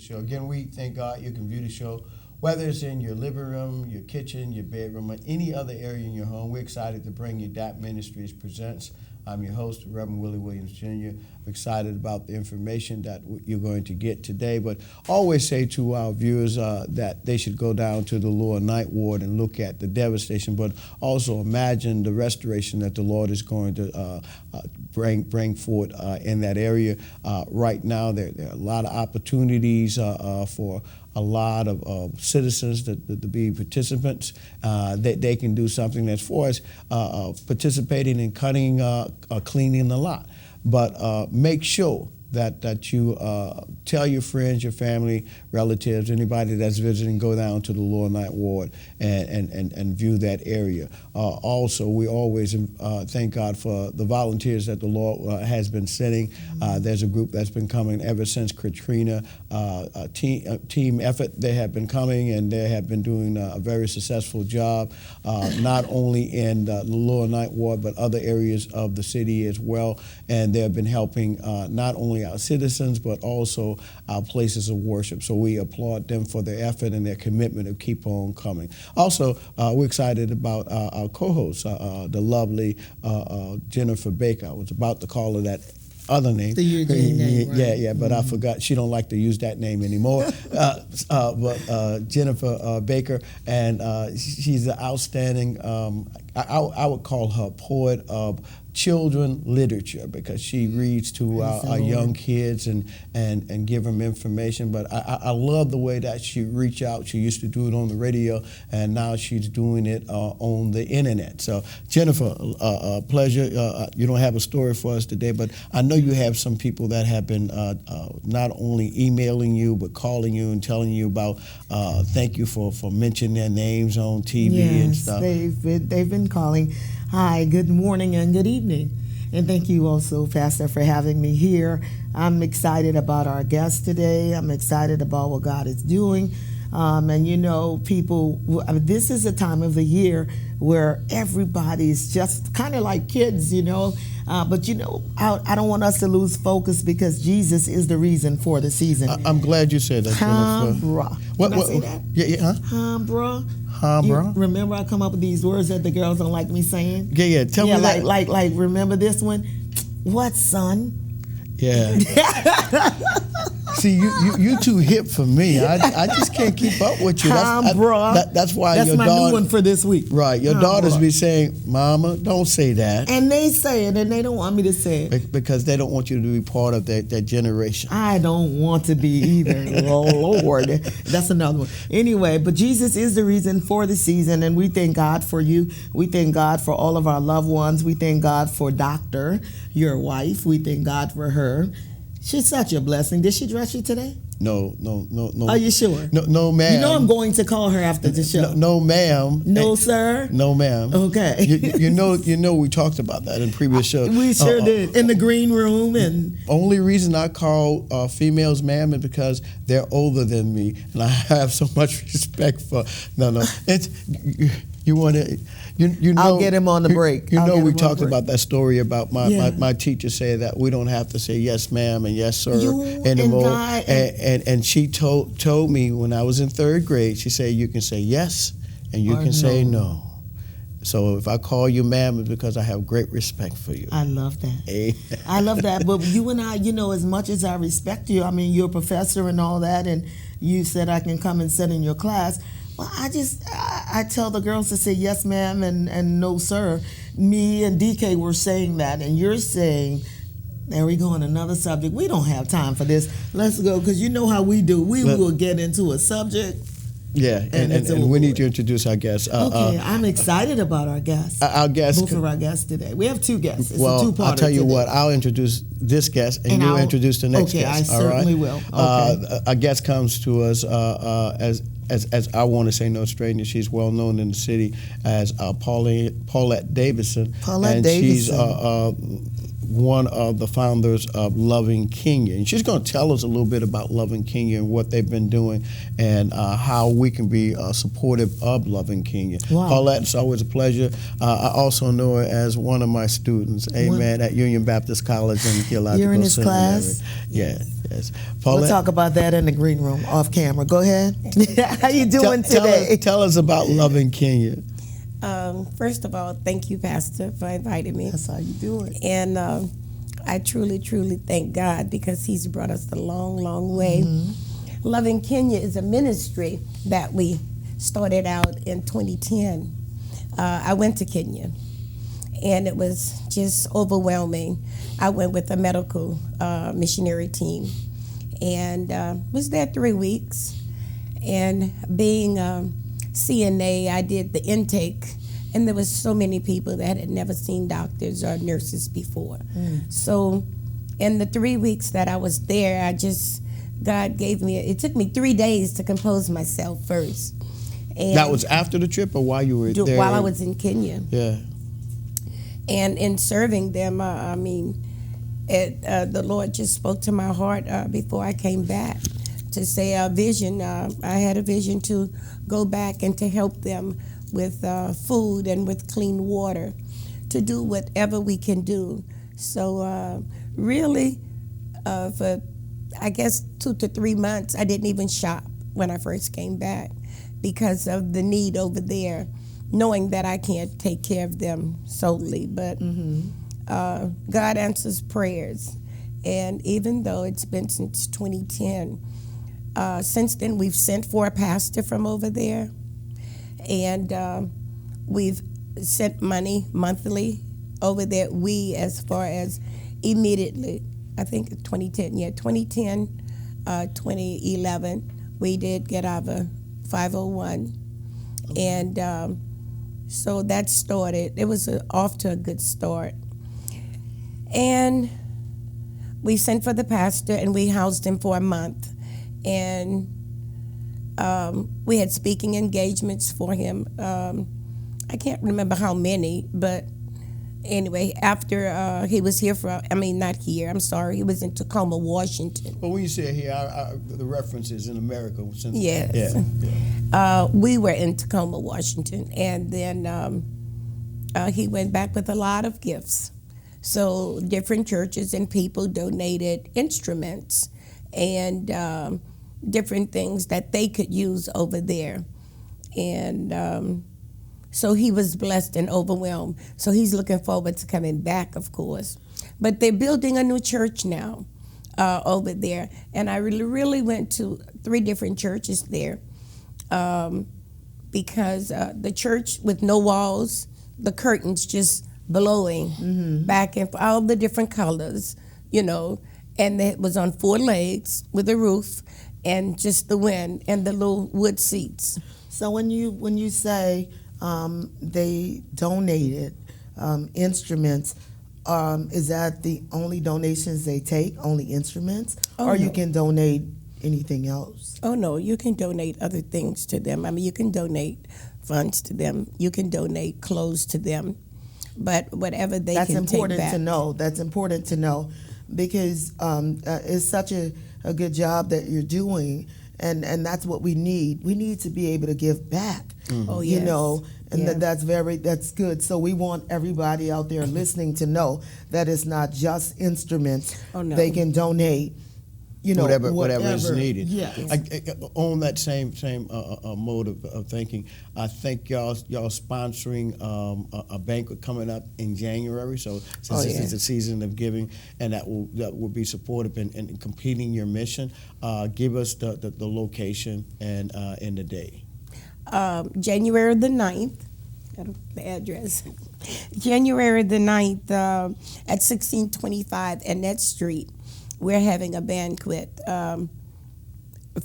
show. Again, we thank God you can view the show, whether it's in your living room, your kitchen, your bedroom, or any other area in your home. We're excited to bring you D.A.P Ministries Presents. I'm your host, Reverend Willie Williams, Jr. I'm excited about the information that you're going to get today, but always say to our viewers that they should go down to the Lower Ninth Ward and look at the devastation, but also imagine the restoration that the Lord is going to bring forth in that area. Right now, there are a lot of opportunities for a lot of citizens to be participants. That they can do something that's for us, participating in cutting, cleaning the lot. But make sure that you tell your friends, your family, relatives, anybody that's visiting, go down to the Lower Ninth Ward and view that area. Also, we always thank God for the volunteers that the Lord has been sending. There's a group that's been coming ever since Katrina. Team effort, they have been coming and they have been doing a very successful job, not only in the Lower Ninth Ward, but other areas of the city as well. And they have been helping not only our citizens, but also our places of worship. So we applaud them for their effort and their commitment to keep on coming. Also, we're excited about our co-host, the lovely Jennifer Baker. I was about to call her that other name. The Eugene name, right? Yeah, but I forgot. She don't like to use that name anymore. But Jennifer Baker, and she's an outstanding, I would call her poet of children literature, because she reads to our young kids and give them information. But I love the way that she reach out. She used to do it on the radio, and now she's doing it on the internet. So Jennifer, pleasure. You don't have a story for us today, but I know you have some people that have been not only emailing you, but calling you and telling you about thank you for mentioning their names on TV and stuff. They've been calling. Hi, good morning and good evening. And thank you also, Pastor, for having me here. I'm excited about our guest today. I'm excited about what God is doing. And you know, people, this is a time of the year where everybody's just kind of like kids, you know. But you know, I don't want us to lose focus, because Jesus is the reason for the season. I'm glad you said that, Jennifer. What, did I say that? Yeah. Bruh. Bruh. Remember, I come up with these words that the girls don't like me saying? Yeah. Tell me that. Like, remember this one? What, son? Yeah. See, you too hip for me. I just can't keep up with you. That's why that's your my daughter, new one for this week. Right. Your daughters be saying, "Mama, don't say that." And they say it, and they don't want me to say it. Because they don't want you to be part of that generation. I don't want to be either. Lord. That's another one. Anyway, but Jesus is the reason for the season, and we thank God for you. We thank God for all of our loved ones. We thank God for Doctor, your wife. We thank God for her. She's such a blessing. Did she dress you today? No. Are you sure? No, ma'am. You know I'm going to call her after the show. No, ma'am. No, sir? No, ma'am. Okay. You know we talked about that in previous shows. We sure did. In the green room. And only reason I call females ma'am is because they're older than me, and I have so much respect for. No. It's you want to. You know, I'll get him on the break. You know, we talked about that story about my teacher said that we don't have to say yes, ma'am, and yes, sir anymore. And she told me when I was in third grade, she said you can say yes and you can say no. So if I call you ma'am, it's because I have great respect for you. I love that. I love that. But you and I, you know, as much as I respect you, I mean, you're a professor and all that, and you said I can come and sit in your class. Well, I tell the girls to say yes, ma'am, and no, sir. Me and DK were saying that, and you're saying, there we go on another subject. We don't have time for this. Let's go, because you know how we do. We will get into a subject. Yeah, and we need to introduce our guests. Okay, I'm excited about our guests. Our guests. Both of our guests today. We have two guests. It's a two-parter I'll tell you today. what. I'll introduce this guest, and you'll introduce the next guest. Okay, I certainly will. Okay. Our guest comes to us as I want to say no stranger. She's well known in the city as Paulette Davidson. Paulette Davidson. She's one of the founders of Loving Kenya. And she's going to tell us a little bit about Loving Kenya and what they've been doing and how we can be supportive of Loving Kenya. Wow. Paulette, it's always a pleasure. I also know her as one of my students, amen, at Union Baptist College in Theological You're in his Seminary. class? Yes. Paulette, We'll talk about that in the green room off camera. Go ahead. How you doing today? Tell us about Loving Kenya. First of all, thank you, Pastor, for inviting me. That's how you do it. And I truly, truly thank God because He's brought us a long, long way. Mm-hmm. Loving Kenya is a ministry that we started out in 2010. I went to Kenya, and it was just overwhelming. I went with a medical missionary team, and was there 3 weeks. And being CNA, I did the intake, and there was so many people that had never seen doctors or nurses before. So in the 3 weeks that I was there, God gave me, it took me 3 days to compose myself first. And That was after the trip or while you were there? while I was in Kenya. Yeah. And in serving them, the Lord just spoke to my heart before I came back to say a vision. I had a vision to go back and to help them with food and with clean water, to do whatever we can do. So really, for I guess 2 to 3 months, I didn't even shop when I first came back because of the need over there, knowing that I can't take care of them solely. But God answers prayers. And even though it's been since 2010, since then we've sent for a pastor from over there, and we've sent money monthly over there. We, as far as immediately, I think 2010, 2011, we did get our 501, and so that started. It was off to a good start, and we sent for the pastor, and we housed him for a month, and we had speaking engagements for him. I can't remember how many, but anyway, after he was here not here, I'm sorry, he was in Tacoma, Washington. Well, when you say here, the reference is in America. Since, Yes. We were in Tacoma, Washington, and then he went back with a lot of gifts. So different churches and people donated instruments and different things that they could use over there. And so he was blessed and overwhelmed. So he's looking forward to coming back, of course. But they're building a new church now over there. And I really went to 3 different churches there because the church with no walls, the curtains just blowing back and all the different colors, and it was on 4 legs with a roof and just the wind and the little wood seats. So when you say they donated instruments, is that the only donations they take, only instruments? Or you can donate anything else? Oh, no, you can donate other things to them. I mean, you can donate funds to them. You can donate clothes to them. But whatever they can take back. That's important to know. That's important to know because it's such a good job that you're doing, and that's what we need. We need to be able to give back. Oh, yes. That's good. So we want everybody out there listening to know that it's not just instruments. Oh, no. They can donate, whatever is needed. Yes. On that same mode of thinking, I think y'all sponsoring a banquet coming up in January. So since this is the season of giving, and that will be supportive in completing your mission. Give us the location and the day. January the 9th, the address. January the 9th at 1625 Annette Street. We're having a banquet for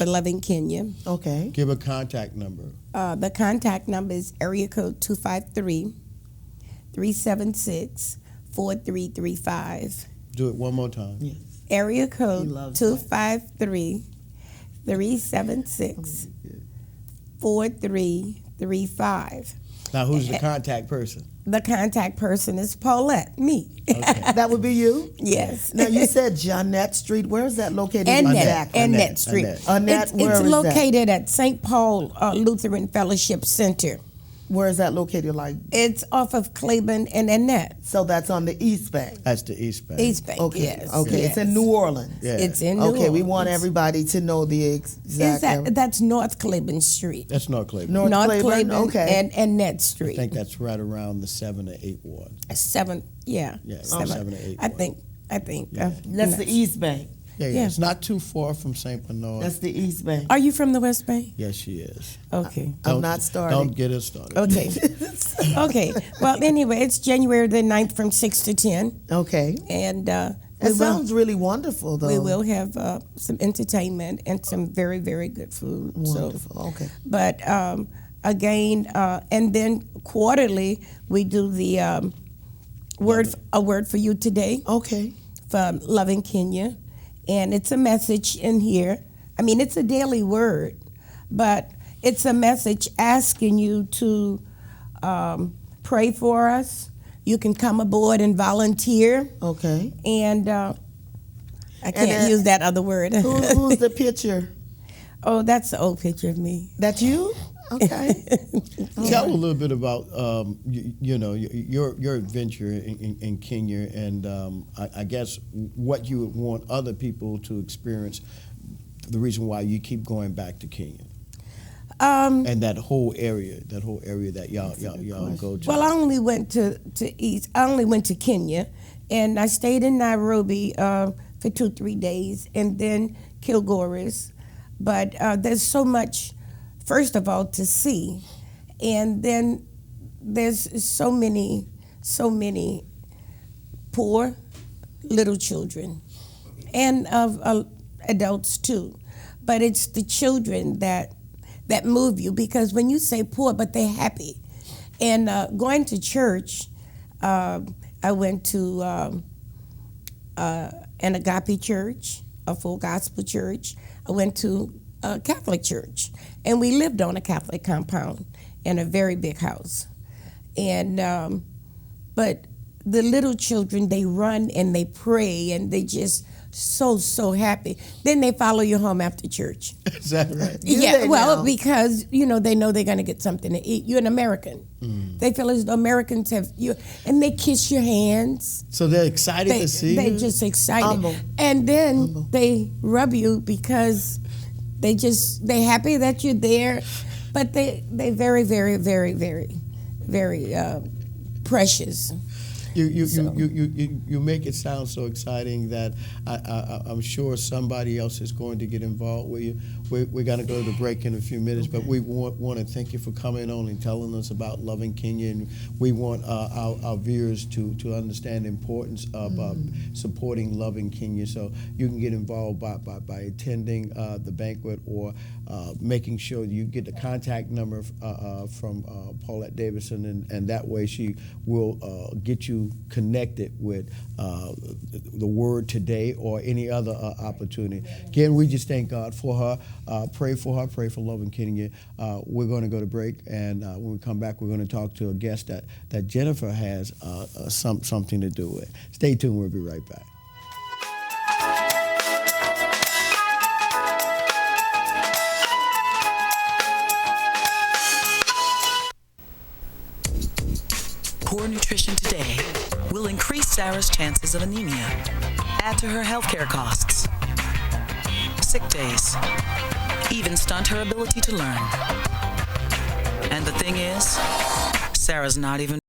Loving Kenya. Okay. Give a contact number. The contact number is area code 253-376-4335. Do it one more time. Yes. Area code 253-376-4335. Now, who's the contact person? The contact person is Paulette, me. Okay. That would be you? Yes. Now, you said Jeanette Street. Where is that located? Annette Street. Annette, where it's is that? located at St. Paul Lutheran Fellowship Center. Where is that located? Like, It's off of Claiborne and Annette. so that's on the East Bank. That's the East Bank. East Bank, Okay. yes. Okay. yes. It's in New Orleans. Yeah. It's in New Okay. We Orleans. want everybody to know the exact. area. That's North Claiborne Street. That's North Claiborne. North North Claiborne? Claiborne Okay. and Annette I Street. think that's right around the 7 or 8 ward. 7, yeah. Yeah, seven. 7 or 8 I ward. think. Yeah. That's the East Bank. Yeah, Yeah. It's not too far from St. Bernard. That's the East Bank. Are you from the West Bank? Yes, she is. Okay. I'm not starting. Don't get us started. Okay. Okay. Well, anyway, it's January the 9th from 6 to 10. Okay. And It sounds really wonderful, though. we will have some entertainment and some very, very good food. Wonderful. Okay. But again, and then quarterly, we do the a word for you today Okay. from Loving Kenya. And it's a message in here. I mean, it's a daily word, but it's a message asking you to pray for us. You can come aboard and volunteer. Okay. And I can't then- use that other word. Who's the picture? Oh, that's the old picture of me. That you? Okay. Tell a little bit about your adventure in Kenya, and I guess what you would want other people to experience. The reason why you keep going back to Kenya, and that whole area that y'all go to. Well, I only went to East. I only went to Kenya, and I stayed in Nairobi for 2-3 days, and then Kilgoris. But there's so much, first of all, to see, and then there's so many poor little children, and of adults too. But it's the children that move you, because when you say poor, but they're happy. And going to church, I went to an agape church, a full gospel church. I went to a Catholic church, and we lived on a Catholic compound in a very big house. And but the little children, they run and they pray, and they just so happy. Then they follow you home after church. Is that right? Yeah, well, now? because they know they're going to get something to eat. You're an American. They feel as though Americans have you, and they kiss your hands. So they're excited to see They're you? just excited, Humble. and then Humble. they rub you because they happy that you're there, but they very precious. You make it sound so exciting that I'm sure somebody else is going to get involved with you. We're going to go to the break in a few minutes, but we want to thank you for coming on and telling us about Loving Kenya, and we want our viewers to understand the importance of supporting Loving Kenya. So you can get involved by attending the banquet, or making sure you get the contact number from Paulette Davidson, and that way she will get you connected with the Word today or any other opportunity. Again, we just thank God for her. Pray for her. Pray for Loving Kenya. We're going to go to break, and when we come back, we're going to talk to a guest that Jennifer has something to do with. Stay tuned. We'll be right back. Poor nutrition today will increase Sarah's chances of anemia, add to her healthcare costs, sick days, even stunt her ability to learn. And the thing is, Sarah's not even